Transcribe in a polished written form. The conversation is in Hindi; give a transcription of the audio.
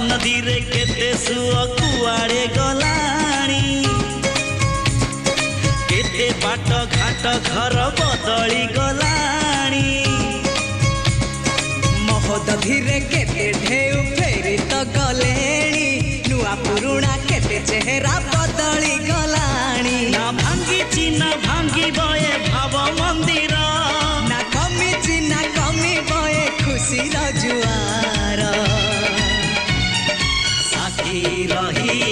महानदी रे केते सुअ कुआड़े गलाणी केते बाट घाट घर बदली गलाणी महोदधि रे केते ढेउ फेरी तो गलेणी नुआ पुरुणा केते चेहरा बदली गलाणी ना भांगी ना भांगी बये भाव मंदिर ना कमी बये खुशी जुआर साथी रही